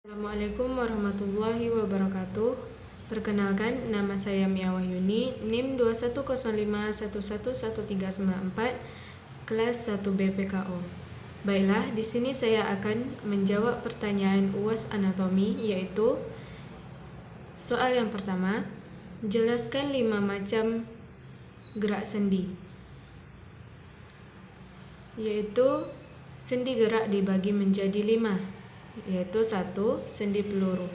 Assalamualaikum warahmatullahi wabarakatuh. Perkenalkan, nama saya Mia Wahyuni, NIM 2105111394, kelas 1 BPKO. Baiklah, di sini saya akan menjawab pertanyaan UAS anatomi, yaitu soal yang pertama, jelaskan 5 macam gerak sendi. Yaitu sendi gerak dibagi menjadi 5. Yaitu 1. Sendi peluru.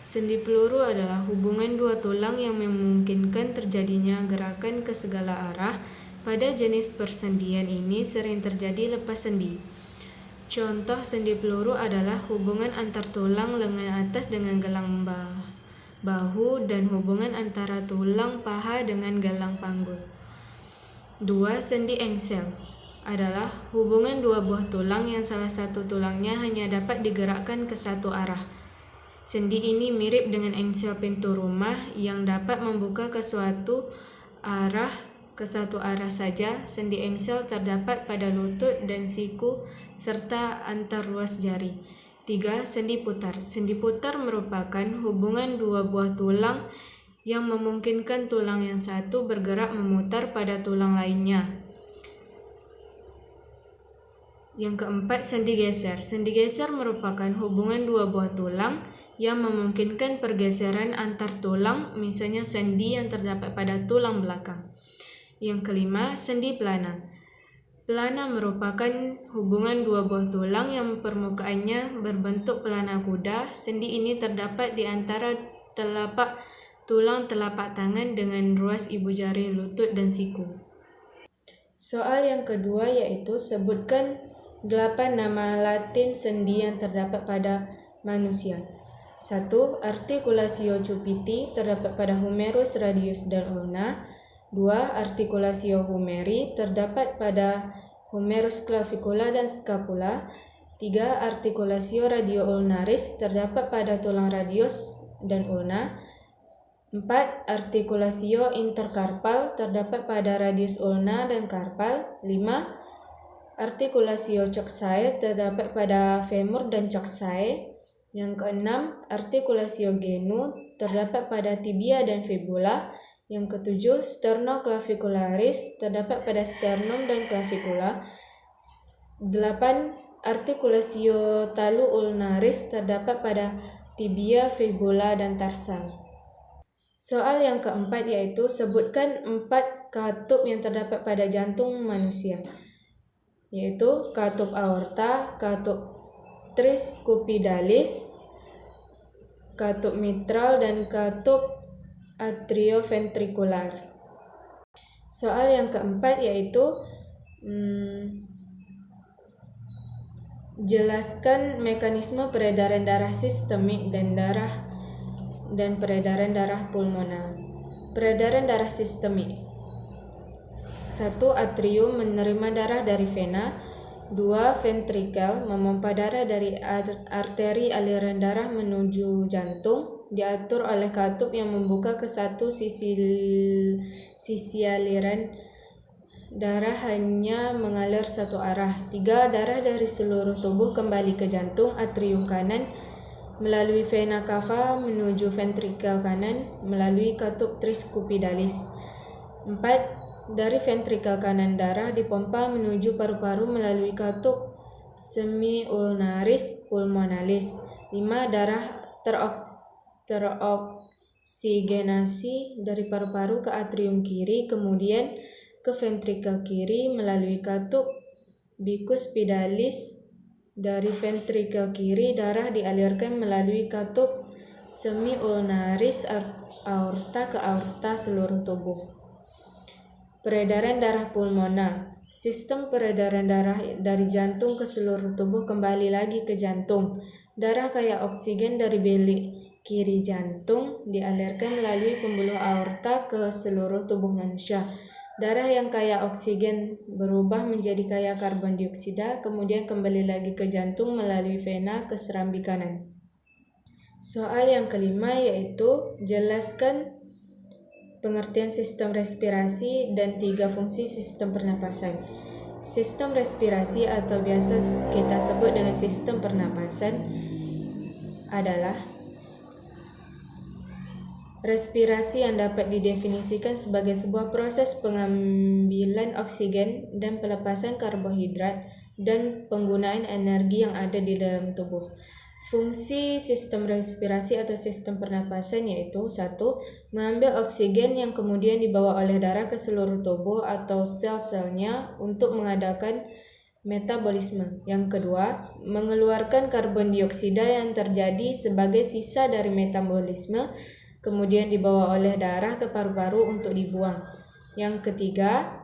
Sendi peluru adalah hubungan dua tulang yang memungkinkan terjadinya gerakan ke segala arah. Pada jenis persendian ini sering terjadi lepas sendi. Contoh sendi peluru adalah hubungan antar tulang lengan atas dengan gelang bahu dan hubungan antara tulang paha dengan gelang panggul. 2. Sendi engsel adalah hubungan dua buah tulang yang salah satu tulangnya hanya dapat digerakkan ke satu arah. Sendi ini mirip dengan engsel pintu rumah yang dapat membuka ke satu arah saja. Sendi engsel terdapat pada lutut dan siku serta antar ruas jari. 3. Sendi putar. Sendi putar merupakan hubungan dua buah tulang yang memungkinkan tulang yang satu bergerak memutar pada tulang lainnya. Yang keempat, sendi geser. Sendi geser merupakan hubungan dua buah tulang yang memungkinkan pergeseran antar tulang, misalnya sendi yang terdapat pada tulang belakang. Yang kelima, sendi pelana. Pelana merupakan hubungan dua buah tulang yang permukaannya berbentuk pelana kuda. Sendi ini terdapat di antara telapak tulang telapak tangan dengan ruas ibu jari, lutut, dan siku. Soal yang kedua yaitu sebutkan 8 nama Latin sendi yang terdapat pada manusia. 1. Articulatio cupiti terdapat pada humerus, radius, dan ulna. 2. Articulatio humeri terdapat pada humerus, clavicula, dan scapula. 3. Articulatio radio-ulnaris terdapat pada tulang radius dan ulna. 4. Articulatio intercarpal terdapat pada radius ulna dan carpal. 5. Articulatio coxae terdapat pada femur dan coxae. Yang keenam, articulatio genu terdapat pada tibia dan fibula. Yang ketujuh, sternoclavicularis terdapat pada sternum dan clavicula. 8. Articulatio talu-ulnaris terdapat pada tibia, fibula, dan tarsal. Soal yang keempat yaitu sebutkan 4 katup yang terdapat pada jantung manusia, yaitu katup aorta, katup tricuspidalis, katup mitral, dan katup atrioventrikular. Soal yang keempat yaitu jelaskan mekanisme peredaran darah sistemik dan peredaran darah pulmoner. Peredaran darah sistemik. 1. Atrium menerima darah dari vena. 2. Ventrikel memompa darah dari arteri aliran darah menuju jantung, diatur oleh katup yang membuka ke satu sisi aliran darah hanya mengalir satu arah. 3. Darah dari seluruh tubuh kembali ke jantung, atrium kanan, melalui vena cava menuju ventrikel kanan melalui katup tricuspidalis. 4. Dari ventrikel kanan darah dipompa menuju paru-paru melalui katup semiulnaris pulmonalis. 5. Darah teroksigenasi dari paru-paru ke atrium kiri, kemudian ke ventrikel kiri melalui katup bicuspidalis. Dari ventrikel kiri, darah dialirkan melalui katup semiulnaris aorta ke aorta seluruh tubuh. Peredaran darah pulmoner. Sistem peredaran darah dari jantung ke seluruh tubuh kembali lagi ke jantung. Darah kaya oksigen dari bilik kiri jantung dialirkan melalui pembuluh aorta ke seluruh tubuh manusia. Darah yang kaya oksigen berubah menjadi kaya karbon dioksida, kemudian kembali lagi ke jantung melalui vena ke serambi kanan. Soal yang kelima yaitu jelaskan pengertian sistem respirasi dan 3 fungsi sistem pernapasan. Sistem respirasi atau biasa kita sebut dengan sistem pernapasan adalah respirasi yang dapat didefinisikan sebagai sebuah proses pengambilan oksigen dan pelepasan karbohidrat dan penggunaan energi yang ada di dalam tubuh. Fungsi sistem respirasi atau sistem pernapasan yaitu 1. Mengambil oksigen yang kemudian dibawa oleh darah ke seluruh tubuh atau sel-selnya untuk mengadakan metabolisme. Yang kedua, mengeluarkan karbon dioksida yang terjadi sebagai sisa dari metabolisme kemudian dibawa oleh darah ke paru-paru untuk dibuang. Yang ketiga,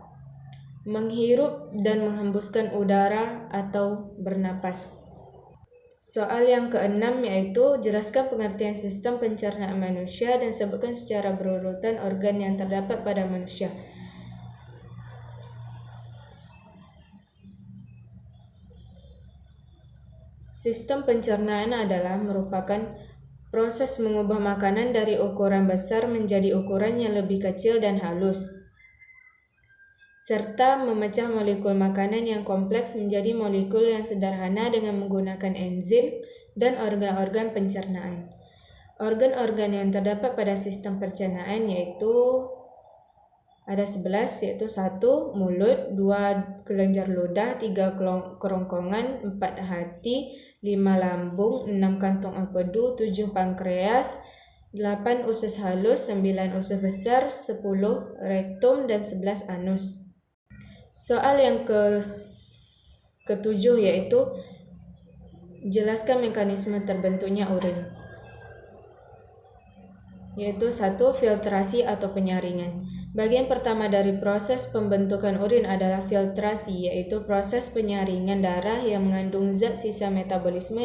menghirup dan menghembuskan udara atau bernapas. Soal yang keenam yaitu jelaskan pengertian sistem pencernaan manusia dan sebutkan secara berurutan organ yang terdapat pada manusia. Sistem pencernaan adalah merupakan proses mengubah makanan dari ukuran besar menjadi ukuran yang lebih kecil dan halus, serta memecah molekul makanan yang kompleks menjadi molekul yang sederhana dengan menggunakan enzim dan organ-organ pencernaan. Organ-organ yang terdapat pada sistem pencernaan yaitu ada 11, yaitu 1. Mulut, 2. Kelenjar ludah, 3. Kerongkongan, 4. Hati, 5. Lambung, 6. Kantung empedu, 7. Pankreas, 8. Usus halus, 9. usus besar, 10. Rektum, dan 11. anus. Soal yang ketujuh yaitu jelaskan mekanisme terbentuknya urin. Yaitu 1. Filtrasi atau penyaringan. Bagian pertama dari proses pembentukan urin adalah filtrasi, yaitu proses penyaringan darah yang mengandung zat sisa metabolisme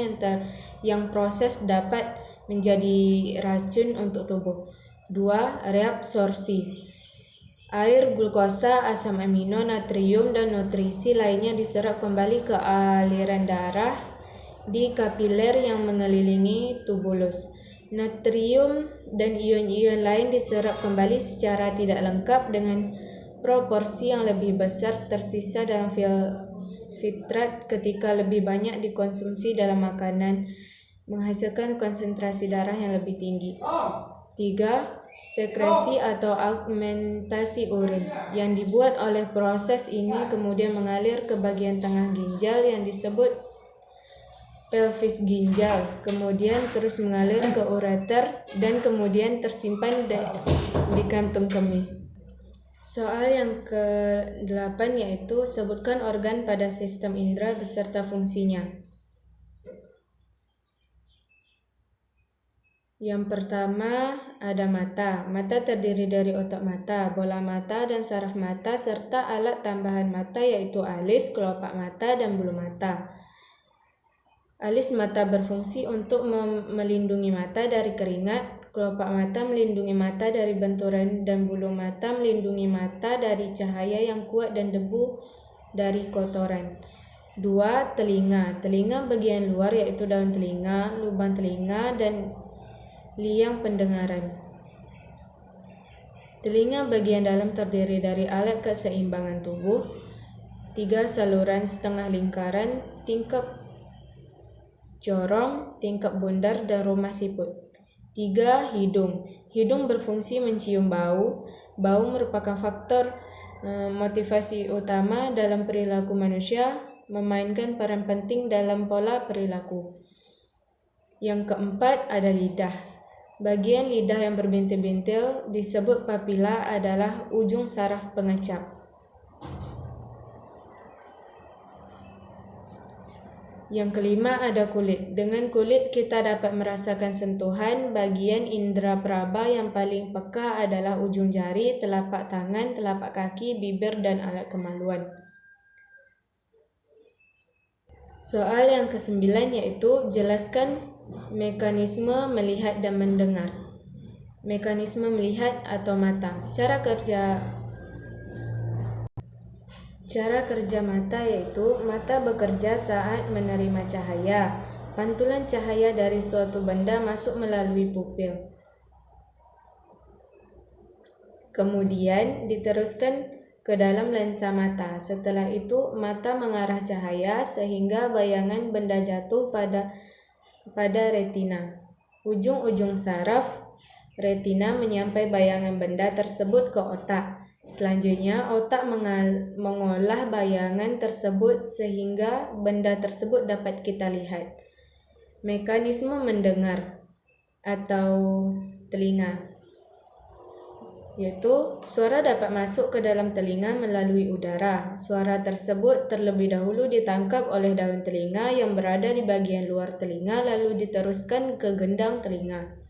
yang proses dapat menjadi racun untuk tubuh. 2. Reabsorpsi. Air, glukosa, asam amino, natrium, dan nutrisi lainnya diserap kembali ke aliran darah di kapiler yang mengelilingi tubulus. Natrium dan ion-ion lain diserap kembali secara tidak lengkap dengan proporsi yang lebih besar tersisa dalam filtrat ketika lebih banyak dikonsumsi dalam makanan, menghasilkan konsentrasi darah yang lebih tinggi. 3. Sekresi atau augmentasi urin yang dibuat oleh proses ini kemudian mengalir ke bagian tengah ginjal yang disebut pelvis ginjal, kemudian terus mengalir ke ureter dan kemudian tersimpan di kantung kemih. Soal yang ke-8 yaitu sebutkan organ pada sistem indera beserta fungsinya. Yang pertama ada mata. Mata terdiri dari otak mata, bola mata, dan saraf mata serta alat tambahan mata yaitu alis, kelopak mata, dan bulu mata. Alis mata berfungsi untuk melindungi mata dari keringat, kelopak mata melindungi mata dari benturan, dan bulu mata melindungi mata dari cahaya yang kuat dan debu dari kotoran. 2. Telinga. Telinga bagian luar yaitu daun telinga, lubang telinga, dan liang pendengaran. Telinga bagian dalam terdiri dari alat keseimbangan tubuh, 3 saluran setengah lingkaran, tingkap corong, tingkap bundar, dan rumah siput. 3. Hidung. Hidung berfungsi mencium bau. Bau merupakan faktor motivasi utama dalam perilaku manusia, memainkan peran penting dalam pola perilaku. Yang keempat ada lidah. Bagian lidah yang berbintil-bintil disebut papila adalah ujung saraf pengecap. Yang kelima ada kulit. Dengan kulit kita dapat merasakan sentuhan. Bagian indera praba yang paling peka adalah ujung jari, telapak tangan, telapak kaki, bibir, dan alat kemaluan. Soal yang ke-9 yaitu jelaskan mekanisme melihat dan mendengar. Mekanisme melihat atau mata. Cara kerja mata yaitu mata bekerja saat menerima cahaya. Pantulan cahaya dari suatu benda masuk melalui pupil, kemudian diteruskan ke dalam lensa mata. Setelah itu mata mengarah cahaya sehingga bayangan benda jatuh pada pada retina. Ujung-ujung saraf retina menyampai bayangan benda tersebut ke otak. Selanjutnya, otak mengolah bayangan tersebut sehingga benda tersebut dapat kita lihat. Mekanisme mendengar atau telinga, yaitu suara dapat masuk ke dalam telinga melalui udara. Suara tersebut terlebih dahulu ditangkap oleh daun telinga yang berada di bagian luar telinga, lalu diteruskan ke gendang telinga.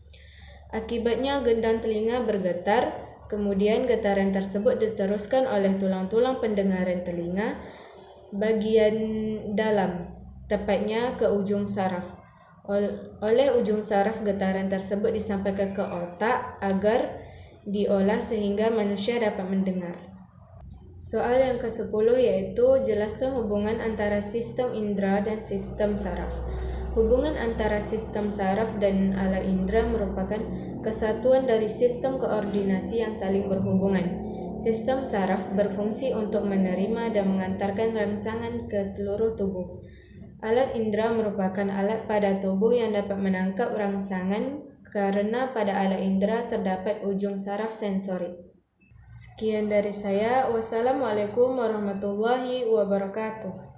Akibatnya gendang telinga bergetar, kemudian getaran tersebut diteruskan oleh tulang-tulang pendengaran telinga bagian dalam, tepatnya ke ujung saraf. Oleh ujung saraf, getaran tersebut disampaikan ke otak agar diolah sehingga manusia dapat mendengar. Soal yang ke-10 yaitu jelaskan hubungan antara sistem indera dan sistem saraf. Hubungan antara sistem saraf dan alat indera merupakan kesatuan dari sistem koordinasi yang saling berhubungan. Sistem saraf berfungsi untuk menerima dan mengantarkan rangsangan ke seluruh tubuh. Alat indera merupakan alat pada tubuh yang dapat menangkap rangsangan karena pada alat indera terdapat ujung saraf sensorik. Sekian dari saya. Wassalamualaikum warahmatullahi wabarakatuh.